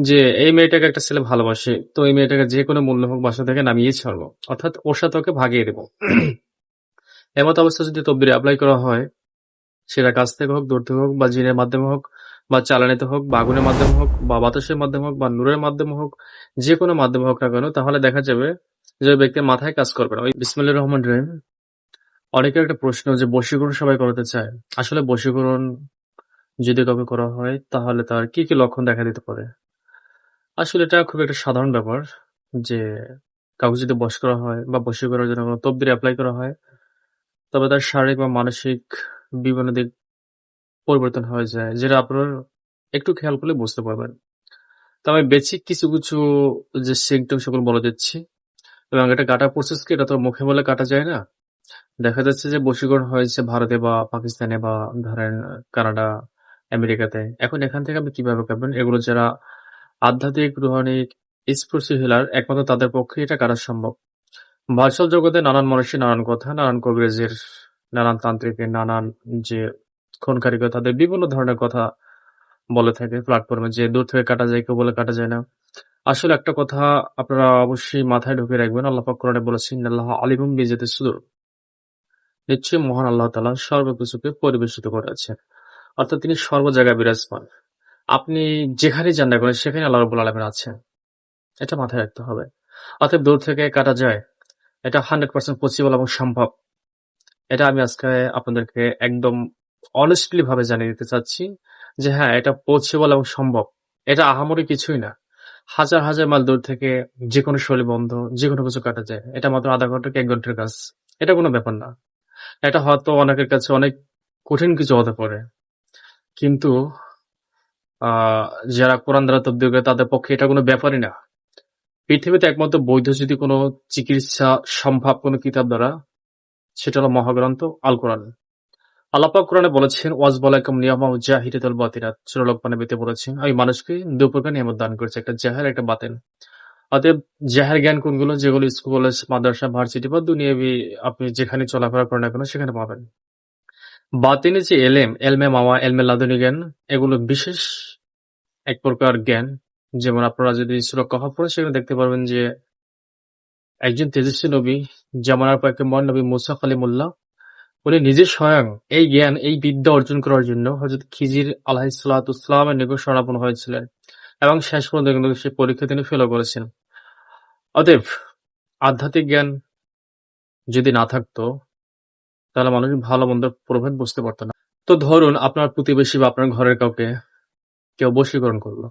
যে এই মেয়েটাকে একটা ছেলে ভালোবাসে, তো এই মেয়েটাকে যে কোনো মূল্য হোক বাসা থেকে নামিয়ে ছাড়বো, অর্থাৎ ওর সাথে ওকে ভাগিয়ে দেবো। এমত অবস্থা যদি তদবির অ্যাপ্লাই করা হয়, সেটা কাছ থেকে হোক, দূর থেকে হোক, বা জিনের মাধ্যমে হোক, বা চালানিতে হোক, বা আগুনের মাধ্যমে হোক, বা বাতাসের মাধ্যমে হোক, বা নূরের মাধ্যমে হোক, যে কোনো মাধ্যমে হোক না কেন, তাহলে দেখা যাবে যে ওই ব্যক্তির মাথায় কাজ করবে না। ওই বিসমিল্লাহির রহমানির রহিম। অনেকের একটা প্রশ্ন যে বশীকরণ সবাই করাতে চায়। আসলে বশীকরণ যদি কাউকে করা হয় তাহলে তার কি কি লক্ষণ দেখা দিতে পারে? আসলে এটা খুব একটা সাধারণ ব্যাপার যে কাউকে যদি বশ করা হয় বা বশীকরণের করার জন্য কোনো তদবির এপ্লাই করা হয়, তবে তার শারীরিক বা মানসিক বিভিন্ন দিক পরিবর্তন হয়ে যায়, যেটা আপনার একটু খেয়াল করলে বুঝতে পারবেন। তো আমি বেসিক কিছু যে সিম্পটম সেগুলো বলে দিচ্ছি, এবং এটা কাটার প্রসেস কি, এটা তো মুখে বলে কাটা যায় না। দেখা যাচ্ছে যে বশীকরণ হয়েছে ভারতে বা পাকিস্তানে বা ধরেন কানাডা, আমেরিকাতে। এখন এখান থেকে আপনি কিভাবে কাটবেন? এগুলো যারা আধ্যাত্মিক, রুহানিক, স্পর্শী হিলার, একমাত্র তাদের পক্ষে এটা কাটা সম্ভব। ভার্চুয়াল জগতে নানান মানুষের নানান কথা, নানান কবিরাজের, নানান তান্ত্রিকের, নানান যে খুন কারিগর, তাদের বিভিন্ন ধরনের কথা বলে থাকে প্ল্যাটফর্মে যে দূর থেকে কাটা যায়, কেউ বলে কাটা যায় না। আসলে একটা কথা আপনারা অবশ্যই মাথায় ঢুকিয়ে রাখবেন। আল্লাহ পাক কোরআনে বলেছেন, ইন্নাল্লাহা আলিমুম বিযাতিস সুদূর। নিশ্চয়ই মহান আল্লাহ তাআলা সর্বকিছুকে পরিবেষ্টিত করে আছেন। অর্থাৎ তিনি সর্ব জায়গায় বিরাজমান। আপনি যেখানেই যান না কেন সেখানে আল্লাহ রাব্বুল আলামিন আছেন। এটা মাথায় রাখতে হবে। অতএব দূর থেকে কাটা যায়। এটা 100% পসিবল এবং সম্ভব। এটা আমি আজকে আপনাদেরকে একদম honestly ভাবে জানিয়ে দিতে চাচ্ছি যে হ্যাঁ, এটা পসিবল এবং সম্ভব। এটা আহামরি কিছুই না। হাজার, হাজার মাইল দূর থেকে যেকোনো শৈলবন্ধ, যেকোনো কিছু কাটা যায়। এটা মাত্র আধা ঘন্টা কি ১ ঘন্টার কাজ। এটা কোনো ব্যাপার না। এটা হয়তো অনেকের কাছে অনেক কঠিন কিছু হতে পারে। কিন্তু আ যারা কোরআন দ্বারা তদ্বির করে তাদের পক্ষে এটা কোনো ব্যাপারই না। পৃথিবীতে একমাত্র বৈধ যদি কোনো চিকিৎসা সম্ভব কোনো কিতাব দ্বারা, সেটা হলো মহাগ্রন্থ আল কোরআন। আল্লাহ পাক কোরআনে বলেছেন, ওয়াজ বলাকুম নিয়ামা ও জাহিরাতুল বাতিনাত। সূরা লোকমানের ভিতরে বলেছেন, আমি মানুষকে ২ প্রকার নিয়ামত দান করেছি, একটা জাহের, একটা বাতেন। অতএব জাহের জ্ঞান কোনগুলো? যেগুলো স্কুল, কলেজ, মাদ্রাসা, ভার্সিটি বা দুনিয়াবি আপনি যেখানে চলাফেরা করেন না কেন সেখানে পাবেন। বাতিনি যে এলেম, এলমে মাওয়া, এলমে লাদুনী জ্ঞান, এগুলো বিশেষ এক প্রকার জ্ঞান। যেমন আপনারা যদি সূরা কহফ পড়েন সেখানে দেখতে পারবেন যে একজন তেজস্বী নবী, জামানার পয়গম্বর নবী মুসা কালিমুল্লাহ, উনি নিজে স্বয়ং এই জ্ঞান, এই বিদ্যা অর্জন করার জন্য হযরত খিজির আলাইহিসসালামের নিকট শরণাপন্ন হয়েছিলেন, এবং শেষ পর্যন্ত কিন্তু সেই পরীক্ষা তিনি ফেলও করেছেন। অতএব আধ্যাত্মিক জ্ঞান যদি না থাকতো, তাহলে মানুষ ভালো-মন্দের প্রভেদ বুঝতে পারত না। তো ধরুন আপনার প্রতিবেশী বা আপনার ঘরের কাউকে কেউ বশীকরণ করলো।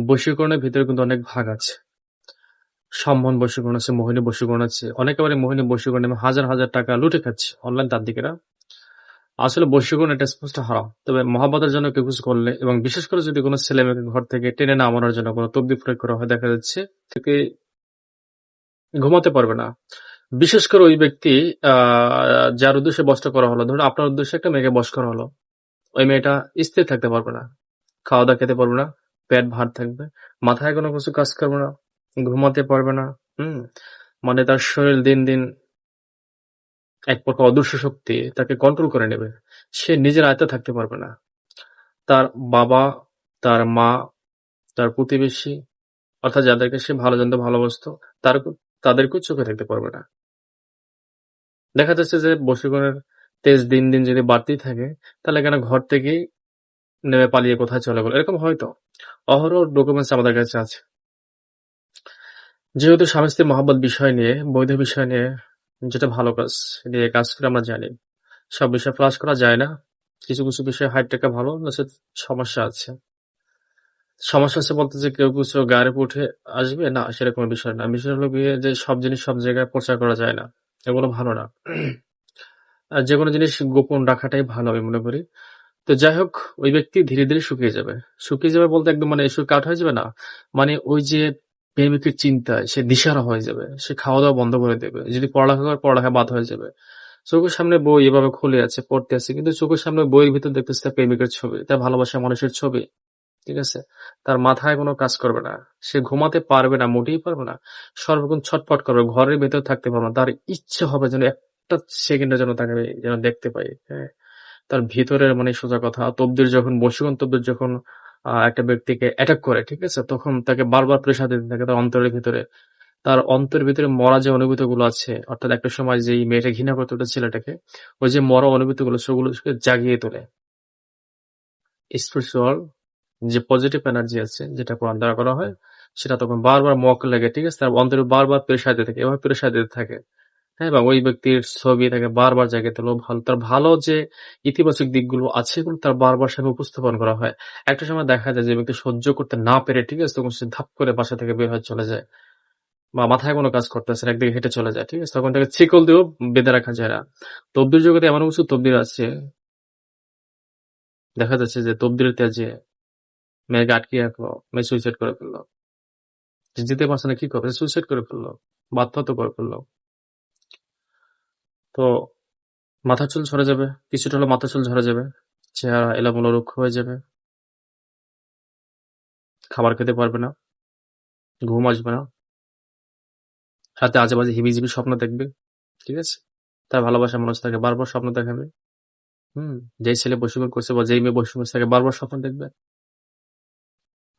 বশীকরণের ভিতরে কিন্তু অনেক ভাগ আছে। সম্মোহন বশীকরণ আছে, মোহিনী বশীকরণ আছে। অনেকে আবার মোহিনী বশীকরণে হাজার, হাজার টাকা লুটে খাচ্ছে অনলাইন তান্ত্রিকেরা। আসলে বশীকরণ এটা স্পষ্ট হারাম। তবে মহাব্বতের জন্য কেউ কিছু করলে, এবং বিশেষ করে যদি কোনো ছেলে-মেয়েকে ঘর থেকে টেনে নামানোর জন্য কোনো তদবির প্রয়োগ করা হয়, দেখা যাচ্ছে থেকে ঘুমাতে পারবে না। বিশেষ করে ওই ব্যক্তি আ যার উদ্দেশ্যে বশটা করা হলো, ধরুন আপনার উদ্দেশ্যে একটা মেয়েকে বশ করা হলো। ওই মেয়েটা স্থির থাকতে পারবে না। খাওয়া-দাওয়া খেতে পারবে না, পেট ভার থাকবে, মাথায় কোনো কিছু কাজ করবে না, ঘুমাতে পারবে না। হুম? মানে তার শরীর দিন, দিন এক প্রকার অদৃশ্য শক্তি তাকে কন্ট্রোল করে নেবে। সে নিজের আয়ত্তে থাকতে পারবে না। তার বাবা, তার মা, তার প্রতিবেশী, অর্থাৎ যাদেরকে সে ভালো জানতো, ভালোবাসতো, তারকেও তাদেরকেও চোখে দেখতে পারবে না। দেখা যাচ্ছে যে বশীকরণের তেজ দিন, দিন যদি বাড়তেই থাকে, তাহলে কেন ঘর থেকেই নেমে পালিয়ে কোথায় চলে গেল? এরকম হয় তো। অহরহ ডকুমেন্টস আমাদের কাছে আছে। যেহেতু স্বামী-স্ত্রীর মহব্বত বিষয় নিয়ে, বৈধ বিষয় নিয়ে, যেটা ভালো কাজ নিয়ে কাজ করে আমরা জানি। সব বিষয় ফ্লাশ করা যায় না। কিছু বিষয় হাইড রাখা ভালো, নচেৎ সমস্যা আছে। সমস্যা আছে বলতে যে কেউ কিছু গায়ের উপর উঠে আসবে, না সেরকম বিষয় না। বিষয় হলো গিয়ে যে সব জিনিস সব জায়গায় প্রচার করা যায় না। এগুলো ভালো না। যেকোনো জিনিস গোপন রাখাটাই ভালো আমি মনে করি। তো যাই হোক, ওই ব্যক্তি ধীরে, ধীরে শুকিয়ে যাবে। শুকিয়ে যাবে বলতে একদম মানে সুর কাঠ হয়ে যাবে না। মানে ওই যে প্রেমিকের চিন্তায় সে দিশাহারা হয়ে যাবে। সে খাওয়া-দাওয়া বন্ধ করে দেবে। যদি পড়ালেখা করে, পড়ালেখা বাদ হয়ে যাবে। চোখের সামনে বই এভাবে খুলে আছে, পড়তে আছে। কিন্তু চোখের সামনে বইয়ের ভিতর দেখতেছে তার প্রেমিকের ছবি, তার ভালোবাসার মানুষের ছবি। ঠিক আছে? তার মাথায় কোনো কাজ করবে না। সে ঘুমাতে পারবে না, মোটেই পারবে না। সর্বক্ষণ ছটফট করবে। ঘরের ভেতরে থাকতে পারবে না। তার ইচ্ছে হবে যেন একটা সেকেন্ডের জন্য তাকে আমি যেন দেখতে পাই। হ্যাঁ? তার ভিতরের মানে সোজা কথা তবদির যখন বশীকরণ তবদির যখন একটা ব্যক্তিকে অ্যাটাক করে, ঠিক আছে? তখন তাকে বারবার প্রেসার দিতে থাকে তার অন্তরের ভিতরে। তার অন্তরের ভিতরে মরা যে অনুভূতিগুলো আছে, অর্থাৎ একটা সময় যেই মেয়েটা ঘৃণা করত ওটা ছেলেটাকে, ওই যে মরা অনুভূতিগুলো সেগুলোকে জাগিয়ে তোলে। স্পিরিচুয়াল যে পজিটিভ এনার্জি আছে যেটা কোরআন দ্বারা করা হয়, সেটা তখন বারবার লাগে, ঠিক আছে? তার অন্তরে বারবার প্রেসার দিতে থাকে, এভাবে প্রেসার দিতে থাকে। হ্যাঁ, এবং ওই ব্যক্তির ছবি তাকে বারবার জাগিয়ে তোলে। তার ভালো যে ইতিবাচক দিকগুলো আছে এগুলো তার বারবার সামনে উপস্থাপন করা হয়। একটা সময় দেখা যায় যে ব্যক্তি সহ্য করতে না পেরে, ঠিক আছে? তখন সে ধাপ করে বাসা থেকে বের হয়ে চলে যায়। বা মাথায় কোনো কাজ করতেছে না, একদিকে হেঁটে চলে যায়, ঠিক আছে? তখন তাকে শিকল দিয়েও বেঁধে রাখা যায় না। তকদির জগতে এমন কিছু তকদির আছে, দেখা যাচ্ছে যে তকদিরের তেজে মেয়েকে আটকিয়ে রাখলো, মেয়ে সুইসাইড করে ফেললো। যে যেতে পারছে না, কি করবে? সুইসাইড করে ফেললো, আত্মহত্যা করে ফেললো। তো মাথার চুল ঝরে যাবে, কিছুটা হলে মাথার চুল ঝরে যাবে, চেহারা এলোমেলো রুক্ষ হয়ে যাবে, খাবার খেতে পারবে না, ঘুম আসবে না, রাতে আজে বাজে হিবিজিবি স্বপ্ন দেখবে, ঠিক আছে? তার ভালোবাসার মানুষ তাকে বারবার স্বপ্ন দেখাবে। যেই ছেলে বশীকরণ করছে বা যেই মেয়ে বশীকরণ করছে তাকে বারবার স্বপ্ন দেখবে।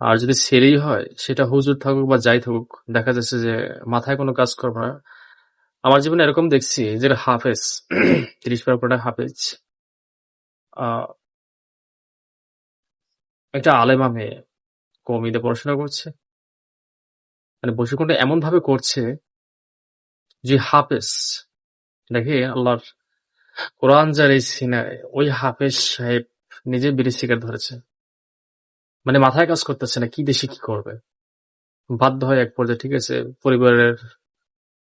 আর যদি ছেলেই হয়, সেটা হুজুর থাকুক বা যাই থাকুক, দেখা যাচ্ছে যে মাথায় কোনো কাজ করবে না। আমার জীবনে এরকম দেখছি যে হাফেজ 30 হাফেজ, আহ একটা আলেমা মেয়ে কওমিতে পড়াশোনা করছে, মানে বশীকরণটা এমন ভাবে করছে যে হাফেজ, দেখে আল্লাহর কোরআন যার এই সিনায়, ওই হাফেজ সাহেব নিজে বিড়ি সিগারেট ধরেছে, মানে মাথায় কাজ করতেছে না কি দেশে কি করবে। বাধ্য হয় এক পর্যায়ে, ঠিক আছে, পরিবারের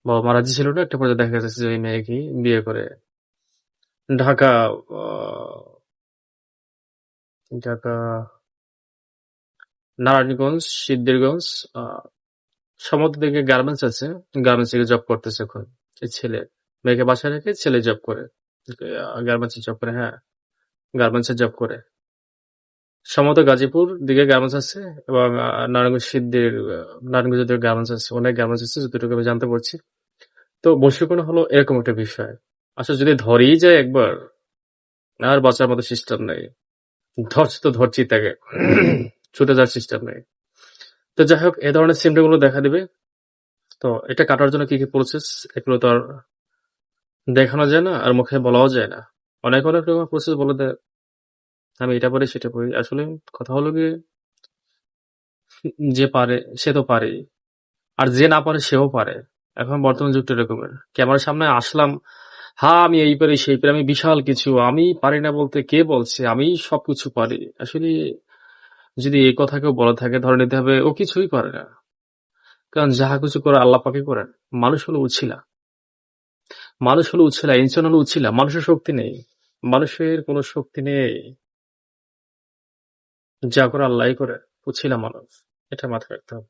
বাবা মা রাজি ছিল না, একটা পর্যায়ে দেখা যাচ্ছে যে ওই মেয়েকে বিয়ে করে ঢাকা ঢাকা নারায়ণগঞ্জ, সিদ্ধিরগঞ্জ, সমস্ত দিকে গার্মেন্টস আছে, গার্মেন্টস থেকে জব করতেছে এখন এই ছেলে। মেয়েকে বাসায় রেখে ছেলে জব করে, গার্মেন্টসে জব করে, হ্যাঁ, গার্মেন্টসে জব করে। সম্ভবত গাজীপুর দিকে গার্মেন্টস আছে এবং নারায়ণগঞ্জ সিদ্ধির নারায়ণগঞ্জ দিকে গার্মেন্টস আছে, অনেক গার্মেন্টস আছে যতটুকু আমি জানতে পারছি। তো বশীকরণ হলো এরকম একটা বিষয়। আসলে যদি ধরেই যায় একবার, আর বাঁচার মতো সিস্টেম নেই। ধরছি তো ধরছি তাকে, ছুটে যাওয়ার সিস্টেম নেই। তো যাই হোক, এ ধরনের সিমটম গুলো দেখা দিবে। তো এটা কাটার জন্য কি কি প্রসেস, এগুলো তো আর দেখানো যায় না আর মুখে বলাও যায় না। অনেক অনেক রকম প্রসেস বলে দেয়, আমি এটা পারি সেটা পারি। আসলে কথা হলো গিয়ে, যে পারে সে তো পারে, আর যে না পারে সেও পারে। এখন বর্তমান যুগটা এরকমের, ক্যামেরার সামনে আসলাম, হ্যাঁ আমি এই পারি সেই পারি, আমি বিশাল কিছু, আমি পারি না বলতে কে বলছে, আমি সবকিছু পারি। আসলে যদি এই কথা কেউ বলে থাকে, ধরে নিতে হবে ও কিছুই পারে না। কারণ যাহা কিছু করে আল্লাহ পাকই করেন। মানুষ হলো উছিলা, মানুষ হলো উছিলা, ইনসান হলো উছিলা। মানুষের শক্তি নেই, মানুষের কোনো শক্তি নেই। যা করে আল্লাহই করে, উছিলা মানুষ। এটা মাথায় রাখতে হবে।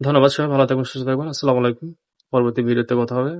ধন্যবাদ, সবাই ভালো থাকবেন, সুস্থ থাকবেন। আসসালামু আলাইকুম। পরবর্তী ভিডিওতে কথা হবে।